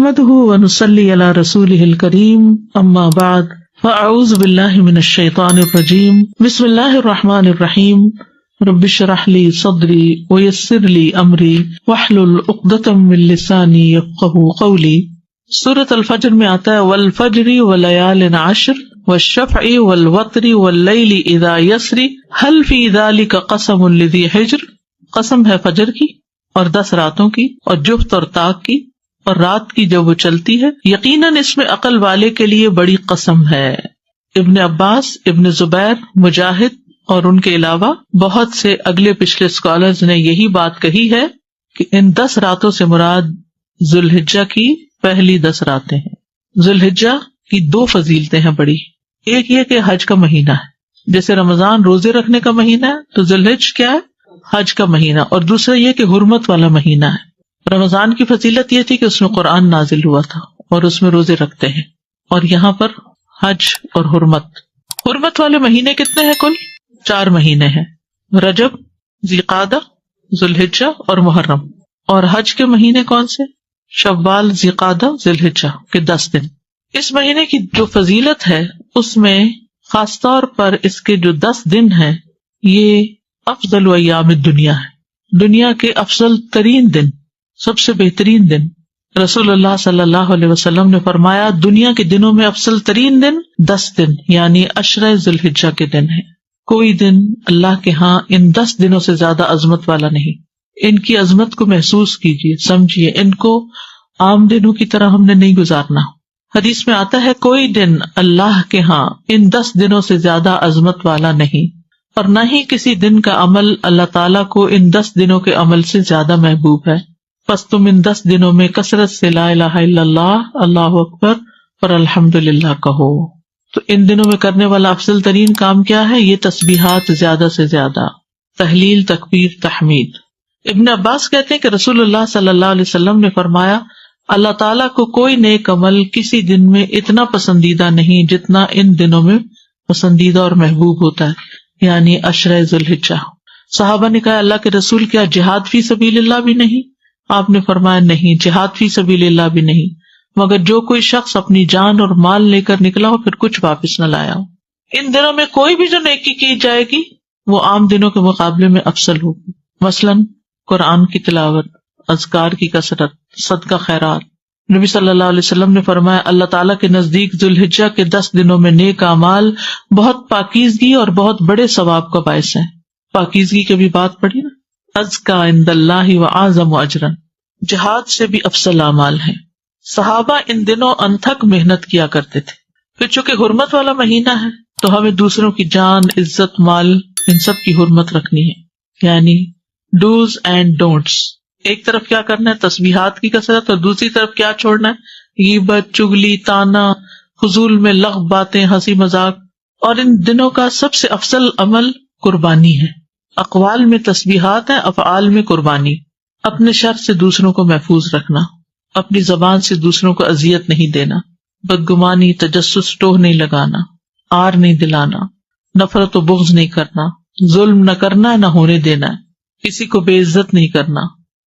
نحمده ونصلي على رسوله الكريم اما بعد فاعوذ بالله من الشيطان الرجيم بسم الله الرحمن الرحيم رب اشرح لي صدري ويسر لي امري واحلل عقدة من لساني يفقهوا قولي. سورۃ الفجر میں آتا ہے والفجر وليال عشر والشفع والوتر واللیل اذا یسر هل في ذلك قسم لذی حجر. قسم ہے فجر کی اور 10 راتوں کی اور جفت اور طاق کی اور رات کی جب وہ چلتی ہے، یقیناً اس میں عقل والے کے لیے بڑی قسم ہے. ابن عباس، ابن زبیر، مجاہد اور ان کے علاوہ بہت سے اگلے پچھلے اسکالرز نے یہی بات کہی ہے کہ ان 10 راتوں سے مراد ذوالحجہ کی پہلی 10 راتیں ہیں. ذوالحجہ کی 2 فضیلتیں ہیں بڑی. ایک یہ کہ حج کا مہینہ ہے، جیسے رمضان روزے رکھنے کا مہینہ ہے تو ذوالحج کیا ہے؟ حج کا مہینہ. اور دوسرا یہ کہ حرمت والا مہینہ ہے. رمضان کی فضیلت یہ تھی کہ اس میں قرآن نازل ہوا تھا اور اس میں روزے رکھتے ہیں، اور یہاں پر حج اور حرمت والے مہینے کتنے ہیں؟ کل 4 مہینے ہیں، رجب، ذیقعدہ، ذوالحجہ اور محرم. اور حج کے مہینے کون سے؟ شوال، ذیقعدہ، ذوالحجہ کے 10 دن. اس مہینے کی جو فضیلت ہے اس میں خاص طور پر اس کے جو 10 دن ہیں یہ افضل ایام الدنیا ہے، دنیا کے افضل ترین دن، سب سے بہترین دن. رسول اللہ صلی اللہ علیہ وسلم نے فرمایا دنیا کے دنوں میں افضل ترین دن 10 دن یعنی 10 ذوالحجہ کے دن ہے. کوئی دن اللہ کے ہاں ان 10 دنوں سے زیادہ عظمت والا نہیں. ان کی عظمت کو محسوس کیجیے، سمجھیے، ان کو عام دنوں کی طرح ہم نے نہیں گزارنا. حدیث میں آتا ہے کوئی دن اللہ کے ہاں ان 10 دنوں سے زیادہ عظمت والا نہیں، اور نہ ہی کسی دن کا عمل اللہ تعالیٰ کو ان 10 دنوں کے عمل سے زیادہ محبوب ہے. پس تم ان 10 دنوں میں کثرت سے لا الہ الا اللہ، اللہ اکبر اور الحمدللہ کہو. تو ان دنوں میں کرنے والا افضل ترین کام کیا ہے؟ یہ تسبیحات زیادہ سے زیادہ، تحلیل، تکبیر، تحمید. ابن عباس کہتے ہیں کہ رسول اللہ صلی اللہ علیہ وسلم نے فرمایا اللہ تعالیٰ کو کوئی نیک عمل کسی دن میں اتنا پسندیدہ نہیں جتنا ان دنوں میں پسندیدہ اور محبوب ہوتا ہے، یعنی 10 ذوالحجہ. صحابہ نے کہا اللہ کے رسول کیا جہاد فی سبیل اللہ بھی نہیں؟ آپ نے فرمایا نہیں، جہاد فی سبیل اللہ بھی نہیں، مگر جو کوئی شخص اپنی جان اور مال لے کر نکلا ہو پھر کچھ واپس نہ لایا ہو. ان دنوں میں کوئی بھی جو نیکی کی جائے گی وہ عام دنوں کے مقابلے میں افضل ہوگی. مثلاً قرآن کی تلاوت، اذکار کی کثرت، صدقہ خیرات. نبی صلی اللہ علیہ وسلم نے فرمایا اللہ تعالیٰ کے نزدیک ذوالحجہ کے 10 دنوں میں نیک اعمال بہت پاکیزگی اور بہت بڑے ثواب کا باعث ہیں. پاکیزگی کی بھی بات پڑھی نا، ازکا عند اللہ واعظم اجرا، جہاد سے بھی افضل اعمال ہیں. صحابہ ان دنوں انتھک محنت کیا کرتے تھے. پھر چونکہ حرمت والا مہینہ ہے تو ہمیں دوسروں کی جان، عزت، مال، ان سب کی حرمت رکھنی ہے، یعنی ڈوز اینڈ ڈونٹس. ایک طرف کیا کرنا ہے؟ تسبیحات کی کثرت، اور دوسری طرف کیا چھوڑنا ہے؟ غیبت، چغلی، طعنہ، فضول میں لغو باتیں، ہنسی مذاق. اور ان دنوں کا سب سے افضل عمل قربانی ہے. اقوال میں تسبیحات ہیں، افعال میں قربانی. اپنے شر سے دوسروں کو محفوظ رکھنا، اپنی زبان سے دوسروں کو اذیت نہیں دینا، بدگمانی، تجسس، ٹوہ نہیں لگانا، آر نہیں دلانا، نفرت و بغض نہیں کرنا، ظلم نہ کرنا، نہ ہونے دینا، کسی کو بے عزت نہیں کرنا،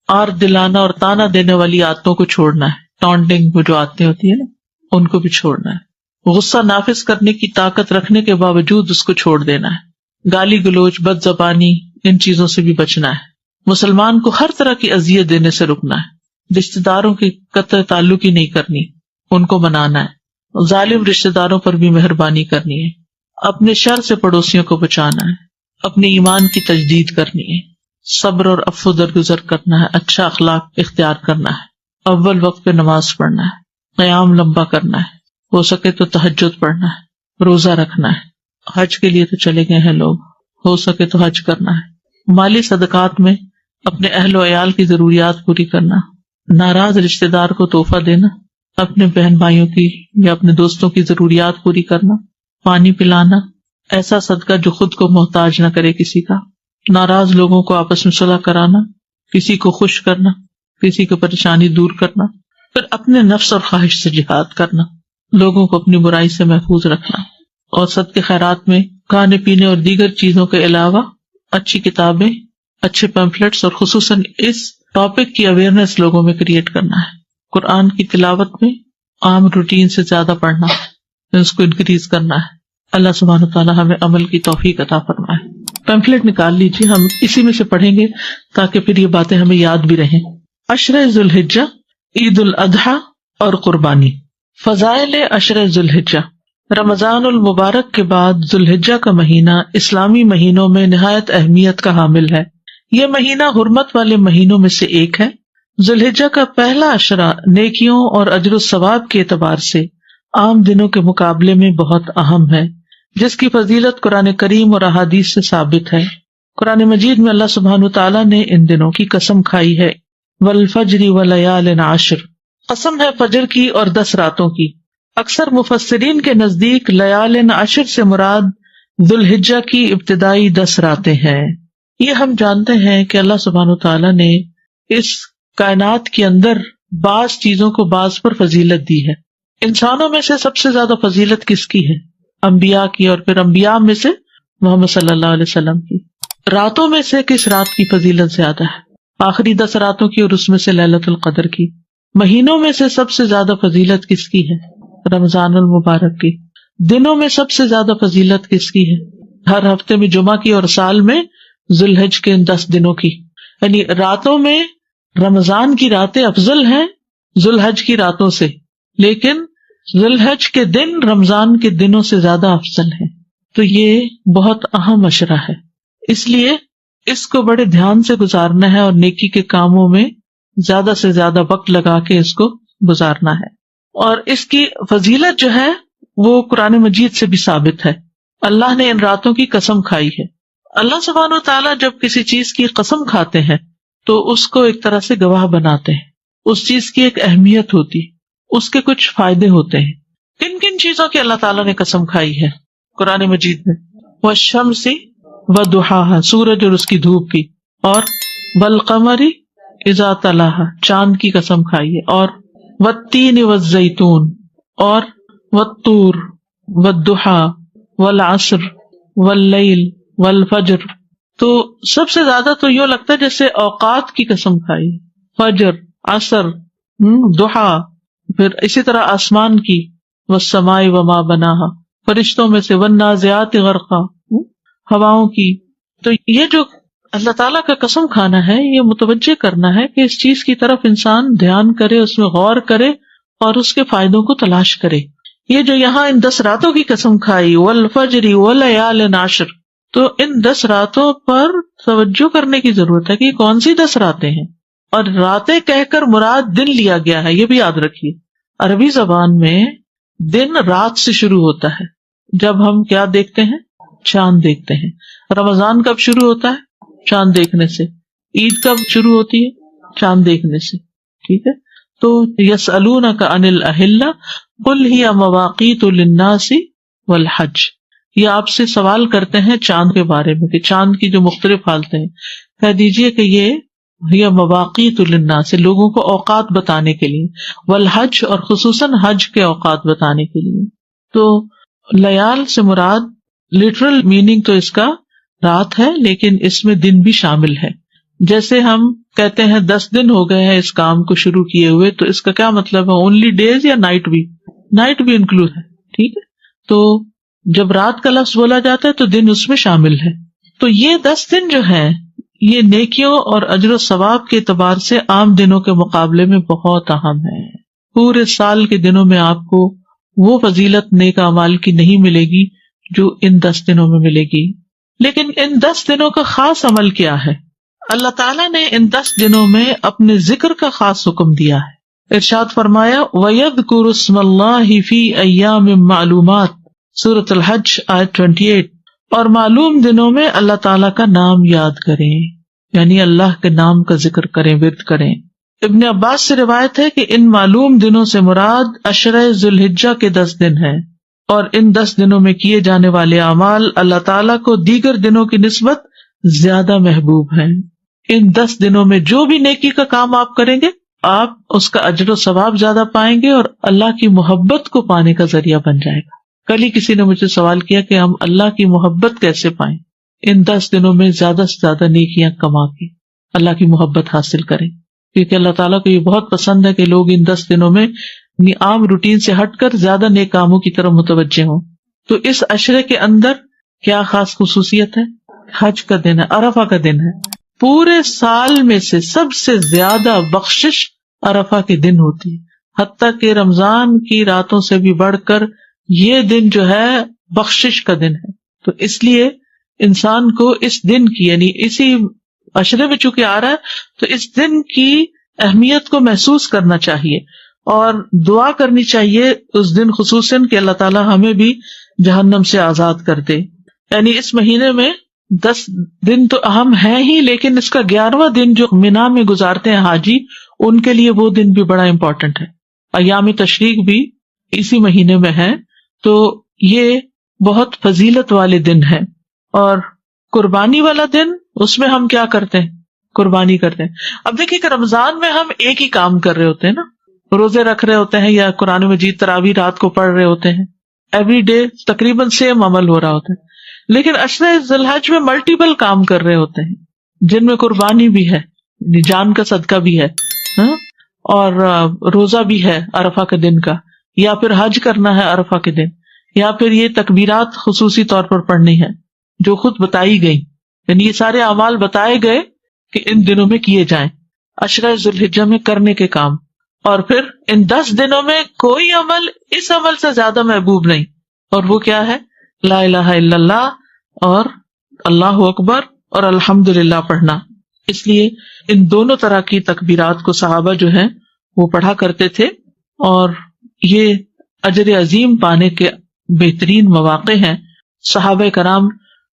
آر دلانا اور تانا دینے والی عادتوں کو چھوڑنا ہے. ٹانٹنگ وہ جو عادتیں ہوتی ہیں نا ان کو بھی چھوڑنا ہے. غصہ نافذ کرنے کی طاقت رکھنے کے باوجود اس کو چھوڑ دینا ہے. گالی گلوچ، بد زبانی، ان چیزوں سے بھی بچنا ہے. مسلمان کو ہر طرح کی اذیت دینے سے رکنا ہے. رشتہ داروں کی قطع تعلق ہی نہیں کرنی، ان کو منانا ہے. ظالم رشتہ داروں پر بھی مہربانی کرنی ہے. اپنے شر سے پڑوسیوں کو بچانا ہے. اپنے ایمان کی تجدید کرنی ہے. صبر اور عفو درگزر کرنا ہے. اچھا اخلاق اختیار کرنا ہے. اول وقت پہ نماز پڑھنا ہے. قیام لمبا کرنا ہے. ہو سکے تو تہجد پڑھنا ہے. روزہ رکھنا ہے. حج کے لیے تو چلے گئے ہیں لوگ، ہو سکے تو حج کرنا ہے. مالی صدقات میں اپنے اہل و عیال کی ضروریات پوری کرنا. ناراض رشتہ دار کو تحفہ دینا. اپنے بہن بھائیوں کی یا اپنے دوستوں کی ضروریات پوری کرنا. پانی پلانا. ایسا صدقہ جو خود کو محتاج نہ کرے کسی کا. ناراض لوگوں کو آپس میں صلح کرانا. کسی کو خوش کرنا، کسی کو پریشانی دور کرنا. پھر اپنے نفس اور خواہش سے جہاد کرنا. لوگوں کو اپنی برائی سے محفوظ رکھنا. اور صدقے خیرات میں کھانے پینے اور دیگر چیزوں کے علاوہ اچھی کتابیں، اچھے پیمفلیٹس اور خصوصاً اس ٹاپک کی اویئرنیس لوگوں میں کریٹ کرنا ہے. قرآن کی تلاوت میں عام روٹین سے زیادہ پڑھنا، اس کو انکریز کرنا ہے. اللہ سبحانہ وتعالیٰ ہمیں عمل کی توفیق عطا فرمائے. پیمفلیٹ نکال لیجیے، ہم اسی میں سے پڑھیں گے تاکہ پھر یہ باتیں ہمیں یاد بھی رہیں. عشرہ ذی الحجہ، عید الاضحیٰ اور قربانی. فضائل عشرہ ذی الحجہ. رمضان المبارک کے بعد ذی الحجہ کا مہینہ اسلامی مہینوں میں نہایت اہمیت کا حامل ہے. یہ مہینہ حرمت والے مہینوں میں سے ایک ہے. ذی الحجہ کا پہلا عشرہ نیکیوں اور اجر و ثواب کے اعتبار سے عام دنوں کے مقابلے میں بہت اہم ہے، جس کی فضیلت قرآن کریم اور احادیث سے ثابت ہے. قرآن مجید میں اللہ سبحانہ تعالیٰ نے ان دنوں کی قسم کھائی ہے. والفجر ولیال عشر، قسم ہے فجر کی اور 10 راتوں کی. اکثر مفسرین کے نزدیک لیال عشر سے مراد ذی الحجہ کی ابتدائی 10 راتیں ہیں. یہ ہم جانتے ہیں کہ اللہ سبحانہ تعالیٰ نے اس کائنات کے اندر بعض چیزوں کو بعض پر فضیلت دی ہے. انسانوں میں سے سب سے زیادہ فضیلت کس کی ہے؟ انبیاء کی، اور پھر انبیاء میں سے محمد صلی اللہ علیہ وسلم کی. راتوں میں سے کس رات کی فضیلت زیادہ ہے؟ آخری 10 راتوں کی اور اس میں سے لیلۃ القدر کی. مہینوں میں سے سب سے زیادہ فضیلت کس کی ہے؟ رمضان المبارک کی. دنوں میں سب سے زیادہ فضیلت کس کی ہے؟ ہر ہفتے میں جمعہ کی، اور سال میں ذی الحج کے 10 دنوں کی. یعنی راتوں میں رمضان کی راتیں افضل ہیں ذی الحج کی راتوں سے، لیکن ذی الحج کے دن رمضان کے دنوں سے زیادہ افضل ہیں. تو یہ بہت اہم عشرہ ہے، اس لیے اس کو بڑے دھیان سے گزارنا ہے اور نیکی کے کاموں میں زیادہ سے زیادہ وقت لگا کے اس کو گزارنا ہے. اور اس کی فضیلت جو ہے وہ قرآن مجید سے بھی ثابت ہے. اللہ نے ان راتوں کی قسم کھائی ہے. اللہ سبحانہ و تعالیٰ جب کسی چیز کی قسم کھاتے ہیں تو اس کو ایک طرح سے گواہ بناتے ہیں. اس چیز کی ایک اہمیت ہوتی، اس کے کچھ فائدے ہوتے ہیں. کن کن چیزوں کی اللہ تعالیٰ نے قسم کھائی ہے قرآن مجید میں؟ والشمس وضحاها، سورج اور اس کی دھوپ کی، اور والقمر اذا تلاها، چاند کی قسم کھائی ہے، اور والتین والزیتون، اور والطور والضحا والعصر واللیل والفجر. تو سب سے زیادہ تو یوں لگتا ہے جیسے اوقات کی قسم کھائی، فجر، عصر، ضحا، پھر اسی طرح آسمان کی، والسماء وما بناها، فرشتوں میں سے، والنازعات غرقا، ہواؤں کی. تو یہ جو اللہ تعالیٰ کا قسم کھانا ہے، یہ متوجہ کرنا ہے کہ اس چیز کی طرف انسان دھیان کرے، اس میں غور کرے اور اس کے فائدوں کو تلاش کرے. یہ جو یہاں ان 10 راتوں کی قسم کھائی، والفجر ولیال عشر، تو ان 10 راتوں پر توجہ کرنے کی ضرورت ہے کہ کون سی 10 راتیں ہیں. اور راتیں کہہ کر مراد دن لیا گیا ہے، یہ بھی یاد رکھیے. عربی زبان میں دن رات سے شروع ہوتا ہے. جب ہم کیا دیکھتے ہیں؟ چاند دیکھتے ہیں. رمضان کب شروع ہوتا ہے؟ چاند دیکھنے سے. عید کب شروع ہوتی ہے؟ چاند دیکھنے سے. ٹھیک ہے. تو یسألونک عن الاہلہ قل ہی مواقیت للناس والحج، یہ آپ سے سوال کرتے ہیں چاند کے بارے میں کہ چاند کی جو مختلف حالتیں ہیں، کہہ دیجئے کہ یہ مواقیت للناس، لوگوں کو اوقات بتانے کے لیے، والحج، اور خصوصاً حج کے اوقات بتانے کے لیے. تو لیال سے مراد لٹرل میننگ تو اس کا رات ہے، لیکن اس میں دن بھی شامل ہے. جیسے ہم کہتے ہیں 10 دن ہو گئے ہیں اس کام کو شروع کیے ہوئے، تو اس کا کیا مطلب ہے؟ اونلی ڈیز یا نائٹ بھی؟ نائٹ بھی انکلوڈ ہے. ٹھیک ہے. تو جب رات کا لفظ بولا جاتا ہے تو دن اس میں شامل ہے. تو یہ 10 دن جو ہیں یہ نیکیوں اور اجر و ثواب کے اعتبار سے عام دنوں کے مقابلے میں بہت اہم ہے. پورے سال کے دنوں میں آپ کو وہ فضیلت نیک اعمال کی نہیں ملے گی جو ان 10 دنوں میں ملے گی. لیکن ان 10 دنوں کا خاص عمل کیا ہے؟ اللہ تعالیٰ نے ان 10 دنوں میں اپنے ذکر کا خاص حکم دیا ہے. ارشاد فرمایا وَيَذْكُرُ اسْمَ اللَّهِ فِي أَيَّامٍ مَّعْلُومَاتٍ، سورۃ الحج آیت 28. اور معلوم دنوں میں اللہ تعالیٰ کا نام یاد کریں، یعنی اللہ کے نام کا ذکر کریں، ورد کریں. ابن عباس سے روایت ہے کہ ان معلوم دنوں سے مراد عشرہ ذی الحجہ کے 10 دن ہیں، اور ان 10 دنوں میں کیے جانے والے اعمال اللہ تعالیٰ کو دیگر دنوں کی نسبت زیادہ محبوب ہیں. ان 10 دنوں میں جو بھی نیکی کا کام آپ کریں گے، آپ اس کا اجر و ثواب زیادہ پائیں گے اور اللہ کی محبت کو پانے کا ذریعہ بن جائے گا. کل ہی کسی نے مجھے سوال کیا کہ ہم اللہ کی محبت کیسے پائیں؟ ان 10 دنوں میں زیادہ سے زیادہ نیکیاں کما کے اللہ کی محبت حاصل کریں. کیونکہ اللہ تعالیٰ کو یہ بہت پسند ہے کہ لوگ ان 10 دنوں میں اپنی عام روٹین سے ہٹ کر زیادہ نیک کاموں کی طرف متوجہ ہوں. تو اس عشرے کے اندر کیا خاص خصوصیت ہے؟ حج کا دن ہے، عرفہ کا دن ہے. پورے سال میں سے سب سے زیادہ بخشش عرفہ کے دن ہوتی ہے، حتیٰ کہ رمضان کی راتوں سے بھی بڑھ کر یہ دن جو ہے بخشش کا دن ہے. تو اس لیے انسان کو اس دن کی، یعنی اسی عشرے میں چونکہ آ رہا ہے تو اس دن کی اہمیت کو محسوس کرنا چاہیے اور دعا کرنی چاہیے اس دن خصوصاً کہ اللہ تعالیٰ ہمیں بھی جہنم سے آزاد کر دے. یعنی اس مہینے میں 10 دن تو اہم ہیں ہی، لیکن اس کا 11واں دن جو مینا میں گزارتے ہیں حاجی، ان کے لیے وہ دن بھی بڑا امپورٹنٹ ہے. ایام تشریق بھی اسی مہینے میں ہے، تو یہ بہت فضیلت والے دن ہیں. اور قربانی والا دن، اس میں ہم کیا کرتے ہیں؟ قربانی کرتے ہیں. اب دیکھیں کہ رمضان میں ہم ایک ہی کام کر رہے ہوتے ہیں نا، روزے رکھ رہے ہوتے ہیں یا قرآن مجید تراویح رات کو پڑھ رہے ہوتے ہیں، ایوری ڈے تقریباً سیم عمل ہو رہا ہوتا ہے. لیکن عشرہ ذی الحج میں ملٹیپل کام کر رہے ہوتے ہیں جن میں قربانی بھی ہے، جان کا صدقہ بھی ہے، اور روزہ بھی ہے عرفہ کے دن کا، یا پھر حج کرنا ہے عرفہ کے دن، یا پھر یہ تکبیرات خصوصی طور پر پڑھنی ہے جو خود بتائی گئی. یعنی یہ سارے اعمال بتائے گئے کہ ان دنوں میں کیے جائیں، عشرہ ذی الحجہ میں کرنے کے کام. اور پھر ان 10 دنوں میں کوئی عمل اس عمل سے زیادہ محبوب نہیں، اور وہ کیا ہے؟ لا الہ الا اللہ اور اللہ اکبر اور الحمدللہ پڑھنا. اس لیے ان دونوں طرح کی تکبیرات کو صحابہ جو ہیں وہ پڑھا کرتے تھے، اور یہ اجر عظیم پانے کے بہترین مواقع ہیں. صحابہ کرام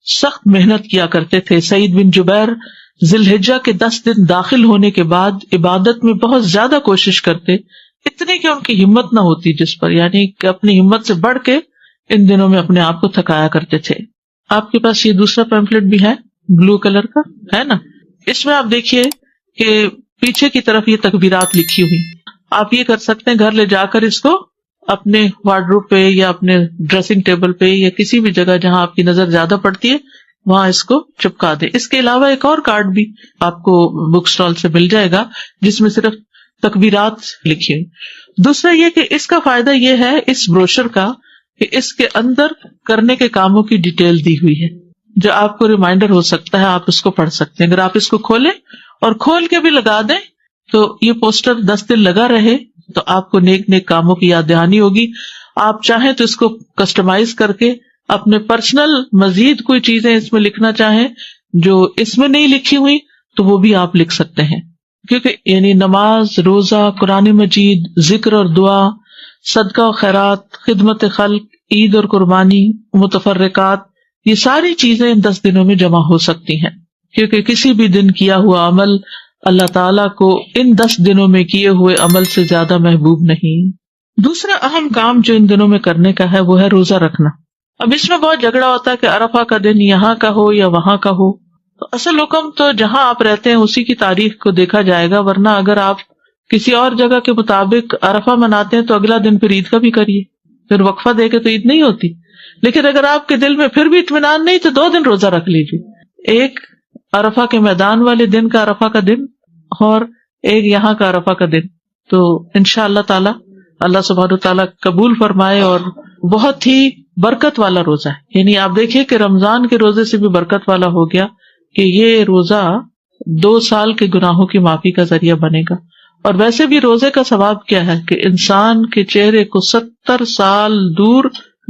سخت محنت کیا کرتے تھے. سعید بن جبیر ذی الحجہ کے 10 دن داخل ہونے کے بعد عبادت میں بہت زیادہ کوشش کرتے، اتنی کہ ان کی ہمت نہ ہوتی جس پر، یعنی کہ اپنی ہمت سے بڑھ کے ان دنوں میں اپنے آپ کو تھکایا کرتے تھے. آپ کے پاس یہ دوسرا پیمفلٹ بھی ہے بلو کلر کا، ہے نا؟ اس میں آپ دیکھیے کہ پیچھے کی طرف یہ تکبیرات لکھی ہوئی. آپ یہ کر سکتے ہیں، گھر لے جا کر اس کو اپنے وارڈروب پہ یا اپنے ڈریسنگ ٹیبل پہ یا کسی بھی جگہ جہاں آپ کی نظر زیادہ پڑتی ہے وہاں اس کو چپکا دیں. اس کے علاوہ ایک اور کارڈ بھی آپ کو بک اسٹال سے مل جائے گا جس میں صرف تکبیرات لکھی ہوئی. دوسرا یہ کہ اس کا فائدہ یہ ہے اس بروشر کا کہ اس کے اندر کرنے کے کاموں کی ڈیٹیل دی ہوئی ہے جو آپ کو ریمائنڈر ہو سکتا ہے، آپ اس کو پڑھ سکتے ہیں. اگر آپ اس کو کھولیں اور کھول کے بھی لگا دیں تو یہ پوسٹر 10 دن لگا رہے تو آپ کو نیک نیک کاموں کی یاد دہانی ہوگی. آپ چاہیں تو اس کو کسٹمائز کر کے اپنے پرسنل مزید کوئی چیزیں اس میں لکھنا چاہیں جو اس میں نہیں لکھی ہوئی تو وہ بھی آپ لکھ سکتے ہیں. کیونکہ یعنی نماز، روزہ، قرآن مجید، ذکر اور دعا، صدقہ و خیرات، خدمت خلق، عید اور قربانی، متفرقات، یہ ساری چیزیں ان 10 دنوں میں جمع ہو سکتی ہیں. کیونکہ کسی بھی دن کیا ہوا عمل اللہ تعالیٰ کو ان 10 دنوں میں کیے ہوئے عمل سے زیادہ محبوب نہیں. دوسرا اہم کام جو ان دنوں میں کرنے کا ہے وہ ہے روزہ رکھنا. اب اس میں بہت جھگڑا ہوتا ہے کہ عرفہ کا دن یہاں کا ہو یا وہاں کا ہو. تو اصل حکم تو جہاں آپ رہتے ہیں اسی کی تاریخ کو دیکھا جائے گا، ورنہ اگر آپ کسی اور جگہ کے مطابق عرفہ مناتے ہیں تو اگلا دن پھر عید کا بھی کریے، پھر وقفہ دے کے تو عید نہیں ہوتی. لیکن اگر آپ کے دل میں پھر بھی اطمینان نہیں تو 2 دن روزہ رکھ لیجیے، ایک عرفہ کے میدان والے دن کا عرفہ کا دن اور ایک یہاں کا عرفہ کا دن. تو انشاءاللہ تعالی اللہ سبحانہ وتعالی قبول فرمائے، اور بہت ہی برکت والا روزہ ہے. یعنی آپ دیکھیے کہ رمضان کے روزے سے بھی برکت والا ہو گیا کہ یہ روزہ 2 سال کے گناہوں کی معافی کا ذریعہ بنے گا. اور ویسے بھی روزے کا ثواب کیا ہے کہ انسان کے چہرے کو 70 سال دور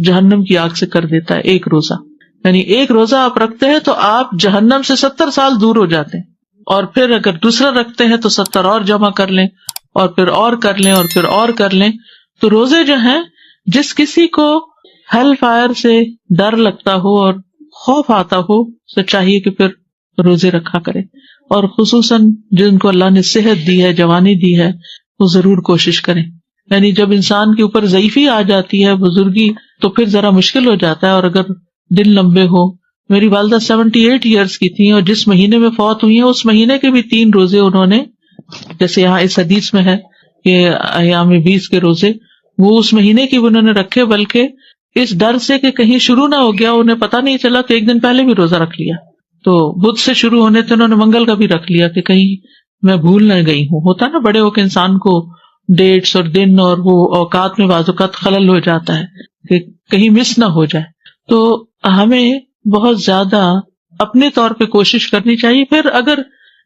جہنم کی آگ سے کر دیتا ہے ایک روزہ. یعنی ایک روزہ آپ رکھتے ہیں تو آپ جہنم سے 70 سال دور ہو جاتے ہیں، اور پھر اگر دوسرا رکھتے ہیں تو 70 اور جمع کر لیں اور پھر اور کر لیں اور پھر اور کر لیں. تو روزے جو ہیں، جس کسی کو ہیل فائر سے ڈر لگتا ہو اور خوف آتا ہو تو چاہیے کہ پھر روزے رکھا کرے. اور خصوصاً جن کو اللہ نے صحت دی ہے، جوانی دی ہے، وہ ضرور کوشش کریں. یعنی جب انسان کے اوپر ضعیفی آ جاتی ہے، بزرگی، تو پھر ذرا مشکل ہو جاتا ہے. اور اگر دن لمبے ہو، میری والدہ 78 ایئرس کی تھیں اور جس مہینے میں فوت ہوئی ہیں اس مہینے کے بھی 3 روزے انہوں نے، جیسے یہاں اس حدیث میں ہے کہ ایام 20 کے روزے، وہ اس مہینے کی انہوں نے رکھے، بلکہ اس ڈر سے کہ کہیں شروع نہ ہو گیا، انہیں پتہ نہیں چلا تو 1 دن پہلے بھی روزہ رکھ لیا. تو بدھ سے شروع ہونے تھے، انہوں نے منگل کا بھی رکھ لیا کہ کہیں میں بھول نہ گئی ہوں. ہوتا نا بڑے ہو کے انسان کو ڈیٹس اور دن اور وہ اوقات میں بعض اوقات خلل ہو جاتا ہے کہ کہیں مس نہ ہو جائے. تو ہمیں بہت زیادہ اپنے طور پہ کوشش کرنی چاہیے. پھر اگر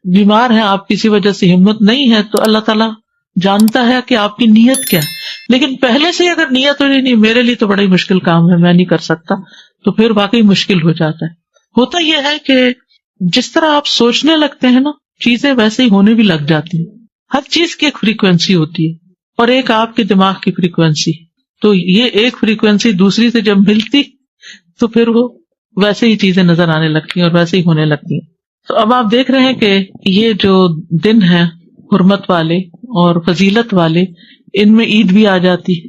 بیمار ہیں آپ, کسی وجہ سے ہمت نہیں ہے, تو اللہ تعالیٰ جانتا ہے کہ آپ کی نیت کیا ہے. لیکن پہلے سے اگر نیت ہو نہیں میرے لیے تو بڑا ہی مشکل کام ہے, میں نہیں کر سکتا, تو پھر واقعی مشکل ہو جاتا ہے. ہوتا یہ ہے کہ جس طرح آپ سوچنے لگتے ہیں نا, چیزیں ویسے ہی ہونے بھی لگ جاتی ہیں. ہر چیز کی ایک فریکوینسی ہوتی ہے اور ایک آپ کے دماغ کی فریکوینسی. تو یہ ایک فریکوینسی دوسری سے جب ملتی تو پھر وہ ویسے ہی چیزیں نظر آنے لگتی ہیں اور ویسے ہی ہونے لگتی ہیں. تو اب آپ دیکھ رہے ہیں کہ یہ جو دن ہے حرمت والے اور فضیلت والے, ان میں عید بھی آ جاتی ہے,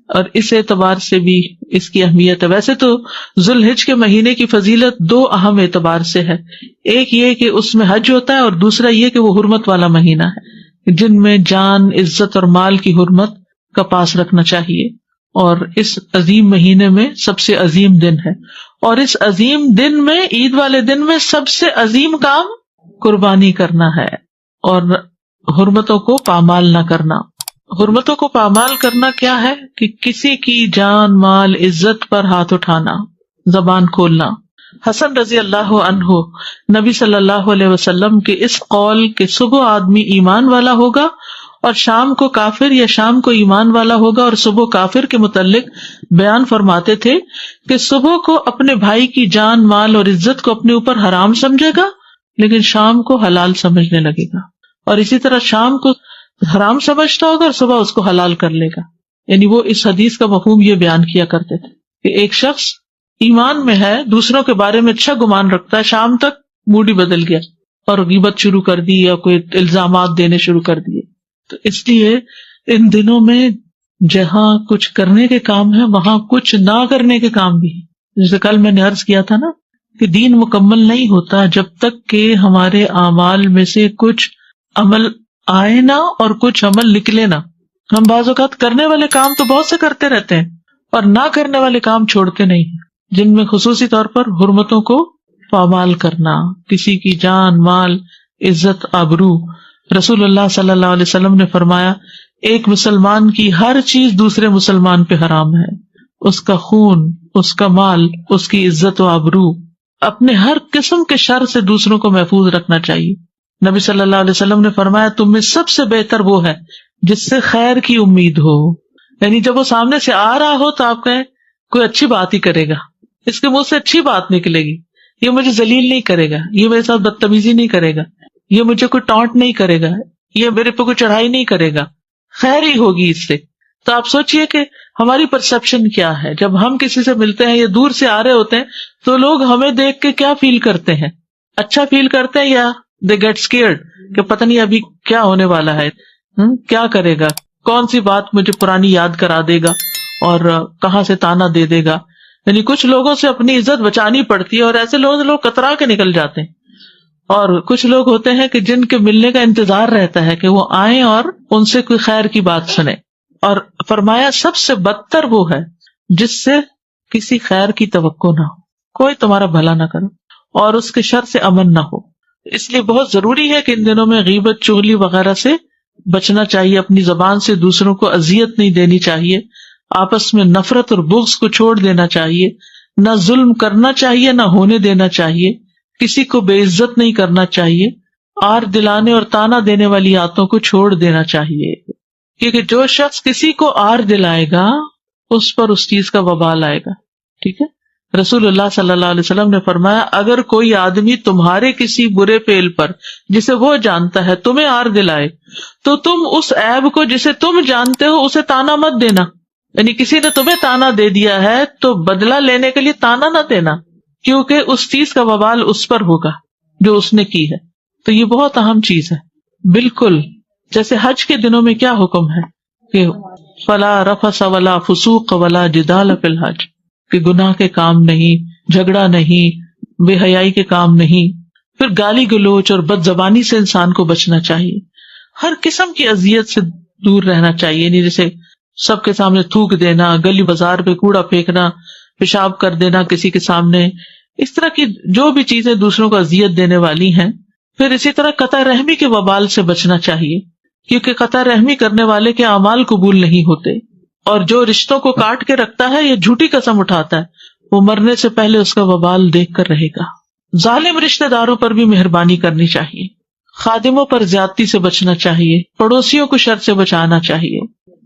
اور اس اعتبار سے بھی اس کی اہمیت ہے. ویسے تو ذو الحج کے مہینے کی فضیلت دو اہم اعتبار سے ہے. ایک یہ کہ اس میں حج ہوتا ہے, اور دوسرا یہ کہ وہ حرمت والا مہینہ ہے جن میں جان, عزت اور مال کی حرمت کا پاس رکھنا چاہیے. اور اس عظیم مہینے میں سب سے عظیم دن ہے, اور اس عظیم دن میں, عید والے دن میں, سب سے عظیم کام قربانی کرنا ہے اور حرمتوں کو پامال نہ کرنا. حرمتوں کو پامال کرنا کیا ہے کہ کسی کی جان, مال, عزت پر ہاتھ اٹھانا, زبان کھولنا. حسن رضی اللہ عنہ نبی صلی اللہ علیہ وسلم کے اس قول کہ صبح آدمی ایمان والا ہوگا اور شام کو کافر, یا شام کو ایمان والا ہوگا اور صبح کافر, کے متعلق بیان فرماتے تھے کہ صبح کو اپنے بھائی کی جان, مال اور عزت کو اپنے اوپر حرام سمجھے گا, لیکن شام کو حلال سمجھنے لگے گا, اور اسی طرح شام کو حرام سمجھتا ہوگا اور صبح اس کو حلال کر لے گا. یعنی وہ اس حدیث کا مفہوم یہ بیان کیا کرتے تھے کہ ایک شخص ایمان میں ہے, دوسروں کے بارے میں اچھا گمان رکھتا ہے, شام تک موڈ ہی بدل گیا اور غیبت شروع کر دی یا کوئی الزامات دینے شروع کر دیے. تو اس لیے ان دنوں میں جہاں کچھ کرنے کے کام ہے وہاں کچھ نہ کرنے کے کام بھی ہیں. جیسے کل میں نے عرض کیا تھا نا کہ دین مکمل نہیں ہوتا جب تک کہ ہمارے اعمال میں سے کچھ عمل آئے نہ اور کچھ عمل نکلے نہ. ہم بعض اوقات کرنے والے کام تو بہت سے کرتے رہتے ہیں اور نہ کرنے والے کام چھوڑتے نہیں ہیں, جن میں خصوصی طور پر حرمتوں کو پامال کرنا, کسی کی جان, مال, عزت, آبرو. رسول اللہ صلی اللہ علیہ وسلم نے فرمایا ایک مسلمان کی ہر چیز دوسرے مسلمان پہ حرام ہے, اس کا خون, اس کا مال, اس کی عزت و آبرو. اپنے ہر قسم کے شر سے دوسروں کو محفوظ رکھنا چاہیے. نبی صلی اللہ علیہ وسلم نے فرمایا تم میں سب سے بہتر وہ ہے جس سے خیر کی امید ہو. یعنی جب وہ سامنے سے آ رہا ہو تو آپ کہیں کوئی اچھی بات ہی کرے گا, اس کے منہ سے اچھی بات نکلے گی, یہ مجھے ذلیل نہیں کرے گا, یہ میرے ساتھ بدتمیزی نہیں کرے گا, یہ مجھے کوئی ٹانٹ نہیں کرے گا, یہ میرے پہ کوئی چڑھائی نہیں کرے گا, خیر ہی ہوگی اس سے. تو آپ سوچئے کہ ہماری پرسپشن کیا ہے جب ہم کسی سے ملتے ہیں یا دور سے آ رہے ہوتے ہیں تو لوگ ہمیں دیکھ کے کیا فیل کرتے ہیں, اچھا فیل کرتے ہیں یا they get scared کہ پتہ نہیں ابھی کیا ہونے والا ہے, کیا کرے گا, کون سی بات مجھے پرانی یاد کرا دے گا اور کہاں سے تانا دے دے گا. یعنی کچھ لوگوں سے اپنی عزت بچانی پڑتی ہے اور ایسے لوگ کترا کے نکل جاتے ہیں, اور کچھ لوگ ہوتے ہیں کہ جن کے ملنے کا انتظار رہتا ہے کہ وہ آئیں اور ان سے کوئی خیر کی بات سنیں. اور فرمایا سب سے بدتر وہ ہے جس سے کسی خیر کی توقع نہ ہو, کوئی تمہارا بھلا نہ کرو اور اس کے شر سے امن نہ ہو. اس لیے بہت ضروری ہے کہ ان دنوں میں غیبت, چغلی وغیرہ سے بچنا چاہیے, اپنی زبان سے دوسروں کو اذیت نہیں دینی چاہیے, آپس میں نفرت اور بغض کو چھوڑ دینا چاہیے, نہ ظلم کرنا چاہیے نہ ہونے دینا چاہیے, کسی کو بے عزت نہیں کرنا چاہیے, آر دلانے اور تانا دینے والی عادتوں کو چھوڑ دینا چاہیے, کیونکہ جو شخص کسی کو آر دلائے گا اس پر اس چیز کا وبال آئے گا. ٹھیک ہے, رسول اللہ صلی اللہ علیہ وسلم نے فرمایا اگر کوئی آدمی تمہارے کسی برے فعل پر جسے وہ جانتا ہے تمہیں آر دلائے تو تم اس عیب کو جسے تم جانتے ہو اسے تانا مت دینا. یعنی کسی نے تمہیں تانا دے دیا ہے تو بدلہ لینے کے لیے تانا نہ دینا, کیونکہ اس چیز کا وبال اس پر ہوگا جو اس نے کی ہے. تو یہ بہت اہم چیز ہے. بالکل جیسے حج کے دنوں میں کیا حکم ہے کہ فلا رفث ولا فسوق ولا جدال فی الحج, کہ گناہ کے کام نہیں, جھگڑا نہیں, بے حیائی کے کام نہیں. پھر گالی گلوچ اور بد زبانی سے انسان کو بچنا چاہیے, ہر قسم کی اذیت سے دور رہنا چاہیے. یعنی جیسے سب کے سامنے تھوک دینا, گلی بازار پہ کوڑا پھینکنا, پیشاب کر دینا کسی کے سامنے, اس طرح کی جو بھی چیزیں دوسروں کو اذیت دینے والی ہیں پھر اسی طرح قطع رحمی کے وبال سے بچنا چاہیے، کیونکہ قطع رحمی کرنے والے کے اعمال قبول نہیں ہوتے، اور جو رشتوں کو کاٹ کے رکھتا ہے یا جھوٹی قسم اٹھاتا ہے وہ مرنے سے پہلے اس کا وبال دیکھ کر رہے گا۔ ظالم رشتہ داروں پر بھی مہربانی کرنی چاہیے، خادموں پر زیادتی سے بچنا چاہیے، پڑوسیوں کو شر سے بچانا چاہیے۔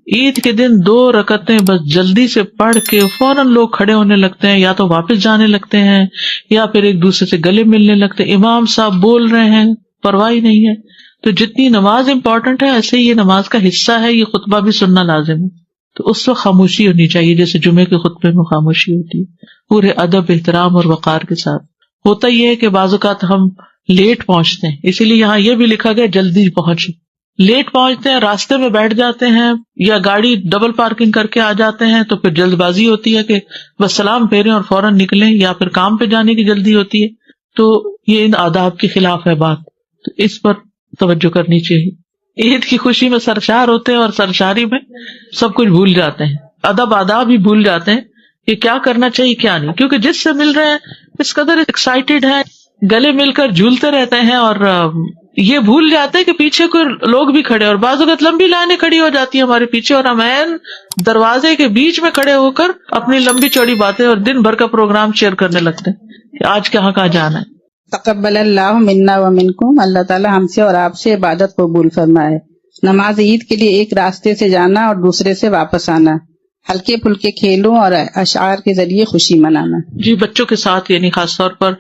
عید کے دن 2 رکعتیں بس جلدی سے پڑھ کے فوراً لوگ کھڑے ہونے لگتے ہیں، یا تو واپس جانے لگتے ہیں یا پھر ایک دوسرے سے گلے ملنے لگتے ہیں، امام صاحب بول رہے ہیں، پرواہ ہی نہیں ہے۔ تو جتنی نماز امپورٹنٹ ہے ایسے ہی یہ نماز کا حصہ ہے، یہ خطبہ بھی سننا لازم ہے۔ تو اس وقت خاموشی ہونی چاہیے، جیسے جمعے کے خطبے میں خاموشی ہوتی ہے، پورے ادب، احترام اور وقار کے ساتھ۔ ہوتا یہ ہے کہ بعض اوقات ہم لیٹ پہنچتے ہیں، اسی لیے یہاں یہ بھی لکھا گیا جلدی پہنچے۔ لیٹ پہنچتے ہیں، راستے میں بیٹھ جاتے ہیں یا گاڑی ڈبل پارکنگ کر کے آ جاتے ہیں، تو پھر جلد بازی ہوتی ہے کہ بس سلام پھیریں اور فوراً نکلیں، یا پھر کام پہ جانے کی جلدی ہوتی ہے، تو یہ ان آداب کے خلاف ہے بات، تو اس پر توجہ کرنی چاہیے۔ عید کی خوشی میں سرشار ہوتے ہیں اور سرشاری میں سب کچھ بھول جاتے ہیں، ادب آداب ہی بھول جاتے ہیں کہ کیا کرنا چاہیے کیا نہیں، کیونکہ جس سے مل رہے ہیں اس قدر ایکسائٹیڈ ہیں، گلے مل کر جھولتے رہتے ہیں، اور یہ بھول جاتے ہیں کہ پیچھے کوئی لوگ بھی کھڑے، اور بعض اوقات لمبی لائنیں کھڑی ہو جاتی ہیں ہمارے پیچھے، اور ہم عین دروازے کے بیچ میں کھڑے ہو کر اپنی لمبی چوڑی باتیں اور دن بھر کا پروگرام شیئر کرنے لگتے ہیں کہ آج کہاں جانا ہے۔ تقبل اللہ منا و منکم، اللہ تعالی ہم سے اور آپ سے عبادت قبول فرمائے۔ نماز عید کے لیے ایک راستے سے جانا اور دوسرے سے واپس آنا، ہلکے پھلکے کھیلوں اور اشعار کے ذریعے خوشی منانا۔ جی، بچوں کے ساتھ یعنی خاص طور پر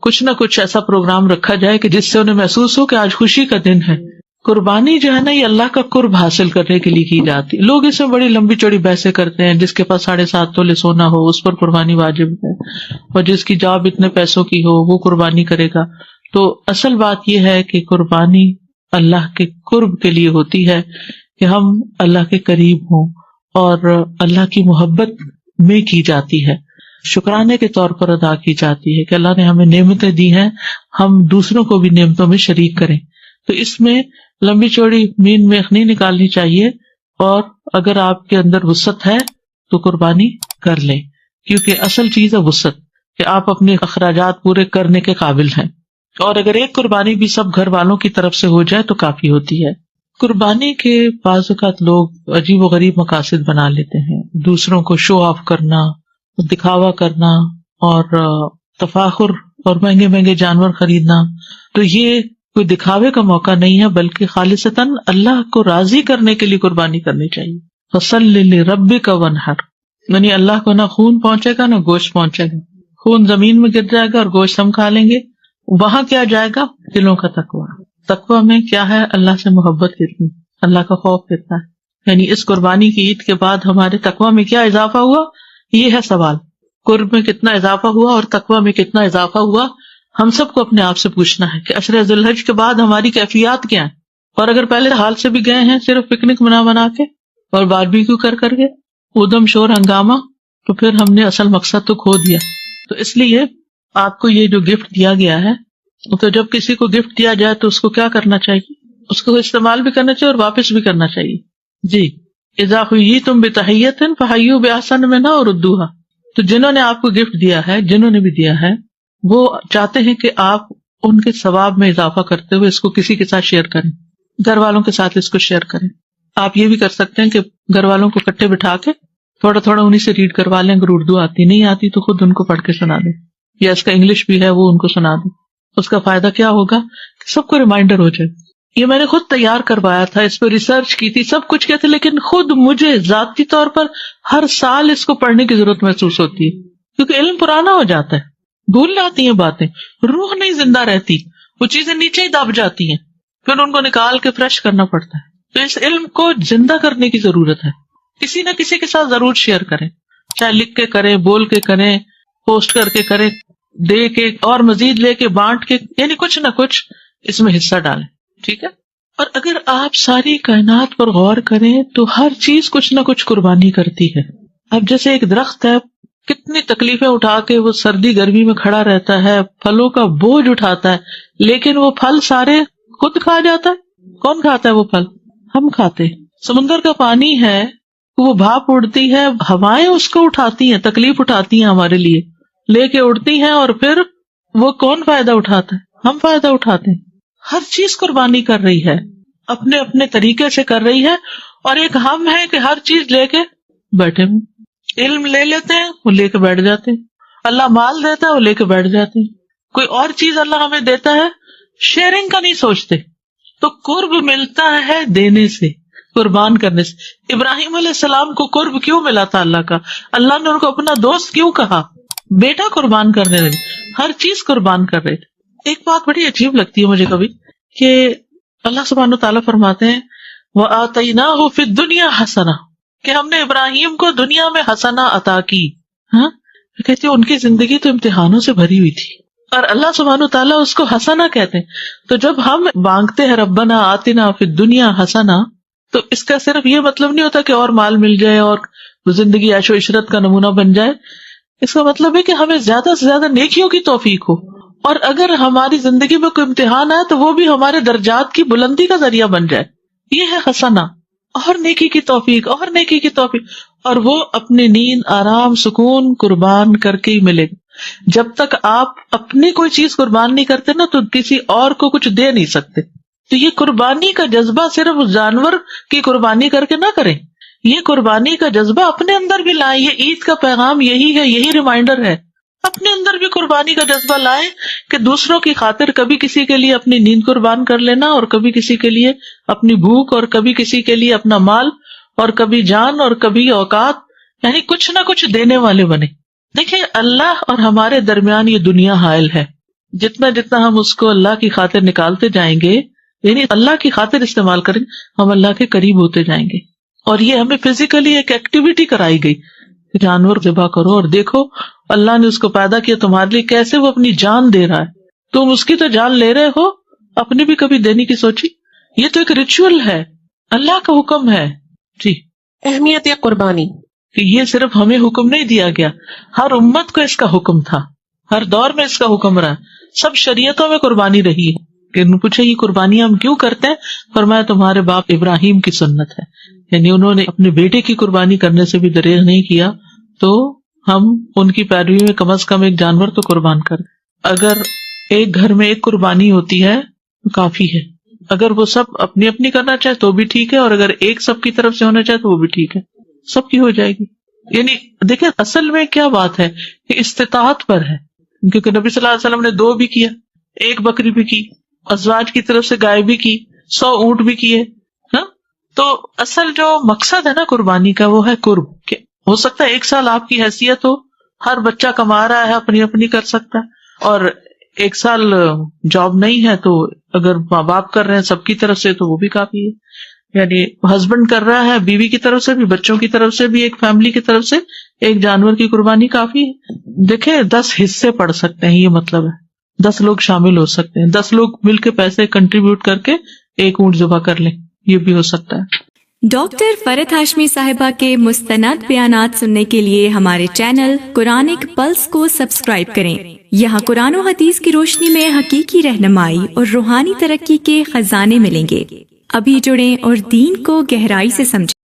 کچھ نہ کچھ ایسا پروگرام رکھا جائے کہ جس سے انہیں محسوس ہو کہ آج خوشی کا دن ہے۔ قربانی جو ہے نا، یہ اللہ کا قرب حاصل کرنے کے لیے کی جاتی ہے۔ لوگ اس میں بڑی لمبی چوڑی بحثیں کرتے ہیں، جس کے پاس 7.5 تولے سونا ہو اس پر قربانی واجب ہے، اور جس کی جاب اتنے پیسوں کی ہو وہ قربانی کرے گا۔ تو اصل بات یہ ہے کہ قربانی اللہ کے قرب کے لیے ہوتی ہے، کہ ہم اللہ کے قریب ہوں، اور اللہ کی محبت میں کی جاتی ہے، شکرانے کے طور پر ادا کی جاتی ہے کہ اللہ نے ہمیں نعمتیں دی ہیں، ہم دوسروں کو بھی نعمتوں میں شریک کریں۔ تو اس میں لمبی چوڑی مین میخ نہیں نکالنی چاہیے، اور اگر آپ کے اندر وسعت ہے تو قربانی کر لیں، کیونکہ اصل چیز ہے وسعت، کہ آپ اپنے اخراجات پورے کرنے کے قابل ہیں، اور اگر ایک قربانی بھی سب گھر والوں کی طرف سے ہو جائے تو کافی ہوتی ہے۔ قربانی کے بعض اوقات لوگ عجیب و غریب مقاصد بنا لیتے ہیں، دوسروں کو شو آف کرنا، دکھاوا کرنا، اور تفاخر اور مہنگے مہنگے جانور خریدنا، تو یہ کوئی دکھاوے کا موقع نہیں ہے، بلکہ خالصتاً اللہ کو راضی کرنے کے لیے قربانی کرنی چاہیے۔ فَصَلِّ لِرَبِّكَ وَانْحَرْ، یعنی اللہ کو نہ خون پہنچے گا نہ گوشت پہنچے گا، خون زمین میں گر جائے گا اور گوشت ہم کھا لیں گے۔ وہاں کیا جائے گا؟ دلوں کا تقویٰ۔ تقویٰ میں کیا ہے؟ اللہ سے محبت کتنی، اللہ کا خوف کتنا ہے۔ یعنی اس قربانی کی عید کے بعد ہمارے تقویٰ میں کیا اضافہ ہوا، یہ ہے سوال۔ قرب میں کتنا اضافہ ہوا اور تقویٰ میں کتنا اضافہ ہوا، ہم سب کو اپنے آپ سے پوچھنا ہے کہ عشر ذی الحج کے بعد ہماری کیفیات کیا ہیں، اور اگر پہلے حال سے بھی گئے ہیں صرف پکنک بنا کے اور باربیکیو کر کے ادم شور ہنگامہ، تو پھر ہم نے اصل مقصد تو کھو دیا۔ تو اس لیے آپ کو یہ جو گفٹ دیا گیا ہے، تو جب کسی کو گفٹ دیا جائے تو اس کو کیا کرنا چاہیے؟ اس کو استعمال بھی کرنا چاہیے اور واپس بھی کرنا چاہیے۔ جی، اذا حییتم بتحیۃ فحیوا باحسن منھا وردوھا، تو جنہوں نے آپ کو گفٹ دیا ہے، جنہوں نے بھی دیا ہے، وہ چاہتے ہیں کہ آپ ان کے ثواب میں اضافہ کرتے ہوئے اس کو کسی کے ساتھ شیئر کریں، گھر والوں کے ساتھ اس کو شیئر کریں۔ آپ یہ بھی کر سکتے ہیں کہ گھر والوں کو اکٹھے بٹھا کے تھوڑا تھوڑا انہیں سے ریڈ کروا لیں، اگر اردو آتی نہیں آتی تو خود ان کو پڑھ کے سنا دیں، یا اس کا انگلش بھی ہے وہ ان کو سنا دیں۔ اس کا فائدہ کیا ہوگا کہ سب کو ریمائنڈر ہو جائے۔ یہ میں نے خود تیار کروایا تھا، اس پہ ریسرچ کی تھی، سب کچھ کیا تھا، لیکن خود مجھے ذاتی طور پر ہر سال اس کو پڑھنے کی ضرورت محسوس ہوتی ہے، کیونکہ علم پرانا ہو جاتا ہے، بھول جاتی ہیں باتیں، روح نہیں زندہ رہتی، وہ چیزیں نیچے ہی دب جاتی ہیں، پھر ان کو نکال کے فریش کرنا پڑتا ہے۔ تو اس علم کو زندہ کرنے کی ضرورت ہے، کسی نہ کسی کے ساتھ ضرور شیئر کریں، چاہے لکھ کے کریں، بول کے کریں، پوسٹ کر کے کریں، دے کے اور مزید لے کے بانٹ کے، یعنی کچھ نہ کچھ اس میں حصہ ڈالیں، ٹھیک ہے۔ اور اگر آپ ساری کائنات پر غور کریں تو ہر چیز کچھ نہ کچھ قربانی کرتی ہے۔ اب جیسے ایک درخت ہے، کتنی تکلیفیں اٹھا کے وہ سردی گرمی میں کھڑا رہتا ہے، پھلوں کا بوجھ اٹھاتا ہے، لیکن وہ پھل سارے خود کھا جاتا ہے۔ کون کھاتا ہے وہ پھل؟ ہم کھاتے ہیں۔ سمندر کا پانی ہے، وہ بھاپ اڑتی ہے، ہوائیں اس کو اٹھاتی ہیں، تکلیف اٹھاتی ہیں ہمارے لیے، لے کے اڑتی ہیں، اور پھر وہ کون فائدہ اٹھاتا ہے؟ ہم فائدہ اٹھاتے ہیں۔ ہر چیز قربانی کر رہی ہے، اپنے اپنے طریقے سے کر رہی ہے، اور ایک ہم ہے کہ ہر چیز لے کے بیٹھے ہوئے، علم لے لیتے ہیں وہ لے کے بیٹھ جاتے ہیں، اللہ مال دیتا ہے وہ لے کے بیٹھ جاتے ہیں، کوئی اور چیز اللہ ہمیں دیتا ہے شیئرنگ کا نہیں سوچتے. تو قرب ملتا ہے دینے سے، قربان کرنے سے. ابراہیم علیہ السلام کو قرب کیوں ملا تھا اللہ کا؟ اللہ نے ان کو اپنا دوست کیوں کہا؟ بیٹا قربان کرنے لگے، ہر چیز قربان کر رہے تھے. ایک بات بڑی عجیب لگتی ہے مجھے کبھی کہ اللہ سبحانہ تعالیٰ فرماتے ہیں وَآتَيْنَاهُ فِي الدُّنْيَا حَسَنَةً، کہ ہم نے ابراہیم کو دنیا میں حسنہ عطا کی. ہاں کہتے ہیں ان کی زندگی تو امتحانوں سے بھری ہوئی تھی، اور اللہ سبحانہ تعالیٰ اس کو حسنہ کہتے ہیں. تو جب ہم مانگتے ہیں ربنا آتنا فی الدنیا حسنہ، تو اس کا صرف یہ مطلب نہیں ہوتا کہ اور مال مل جائے اور زندگی عیش و عشرت کا نمونہ بن جائے. اس کا مطلب ہے کہ ہمیں زیادہ سے زیادہ نیکیوں کی توفیق ہو، اور اگر ہماری زندگی میں کوئی امتحان ہے تو وہ بھی ہمارے درجات کی بلندی کا ذریعہ بن جائے. یہ ہے حسنہ، اور نیکی کی توفیق، اور نیکی کی توفیق، اور وہ اپنی نیند آرام سکون قربان کر کے ہی ملے گا. جب تک آپ اپنی کوئی چیز قربان نہیں کرتے نا تو کسی اور کو کچھ دے نہیں سکتے. تو یہ قربانی کا جذبہ صرف اس جانور کی قربانی کر کے نہ کریں، یہ قربانی کا جذبہ اپنے اندر بھی لائیں. یہ عید کا پیغام یہی ہے، یہی ریمائنڈر ہے. اپنے اندر بھی قربانی کا جذبہ لائیں کہ دوسروں کی خاطر کبھی کسی کے لیے اپنی نیند قربان کر لینا، اور کبھی کسی کے لیے اپنی بھوک، اور کبھی کسی کے لیے اپنا مال، اور کبھی جان، اور کبھی اوقات، یعنی کچھ نہ کچھ دینے والے بنے. دیکھیں اللہ اور ہمارے درمیان یہ دنیا حائل ہے. جتنا جتنا ہم اس کو اللہ کی خاطر نکالتے جائیں گے، یعنی اللہ کی خاطر استعمال کریں، ہم اللہ کے قریب ہوتے جائیں گے. اور یہ ہمیں فزیکلی ایک ایکٹیویٹی کرائی گئی، جانور ذبح کرو اور دیکھو اللہ نے اس کو پیدا کیا تمہارے لیے، کیسے وہ اپنی جان دے رہا ہے. تم اس کی تو جان لے رہے ہو، اپنی بھی کبھی دینے کی سوچی؟ یہ تو ایک ریچول ہے، اللہ کا حکم ہے. جی اہمیت یا قربانی، کہ یہ صرف ہمیں حکم نہیں دیا گیا، ہر امت کو اس کا حکم تھا، ہر دور میں اس کا حکم رہا. سب شریعتوں میں قربانی رہی ہے. کہ پوچھے یہ قربانی ہم کیوں کرتے ہیں؟ فرمایا تمہارے باپ ابراہیم کی سنت ہے، یعنی انہوں نے اپنے بیٹے کی قربانی کرنے سے بھی دریغ نہیں کیا، تو ہم ان کی پیروی میں کم از کم ایک جانور تو قربان کریں. اگر ایک گھر میں ایک قربانی ہوتی ہے تو کافی ہے. اگر وہ سب اپنی اپنی کرنا چاہے تو بھی ٹھیک ہے، اور اگر ایک سب کی طرف سے ہونا چاہے تو وہ بھی ٹھیک ہے، سب کی ہو جائے گی. یعنی دیکھیں اصل میں کیا بات ہے کہ استطاعت پر ہے، کیونکہ نبی صلی اللہ علیہ وسلم نے 2 بھی کیا، 1 بکری بھی کی، ازواج کی طرف سے گائے بھی کی، 100 اونٹ بھی کیے. تو اصل جو مقصد ہے نا قربانی کا وہ ہے قرب. کہ ہو سکتا ہے 1 سال آپ کی حیثیت ہو، ہر بچہ کما رہا ہے، اپنی اپنی کر سکتا ہے، اور 1 سال جاب نہیں ہے تو اگر ماں باپ کر رہے ہیں سب کی طرف سے تو وہ بھی کافی ہے. یعنی ہسبینڈ کر رہا ہے، بیوی کی طرف سے بھی، بچوں کی طرف سے بھی، ایک فیملی کی طرف سے ایک جانور کی قربانی کافی ہے. دیکھیں 10 حصے پڑ سکتے ہیں، یہ مطلب ہے 10 لوگ شامل ہو سکتے ہیں، 10 لوگ مل کے پیسے کنٹریبیوٹ کر کے 1 اونٹ ذبح کر لیں، یہ بھی ہو سکتا ہے. ڈاکٹر فرحت ہاشمی صاحبہ کے مستند بیانات سننے کے لیے ہمارے چینل قرآنک پلس کو سبسکرائب کریں. یہاں قرآن و حدیث کی روشنی میں حقیقی رہنمائی اور روحانی ترقی کے خزانے ملیں گے. ابھی جڑیں اور دین کو گہرائی سے سمجھیں.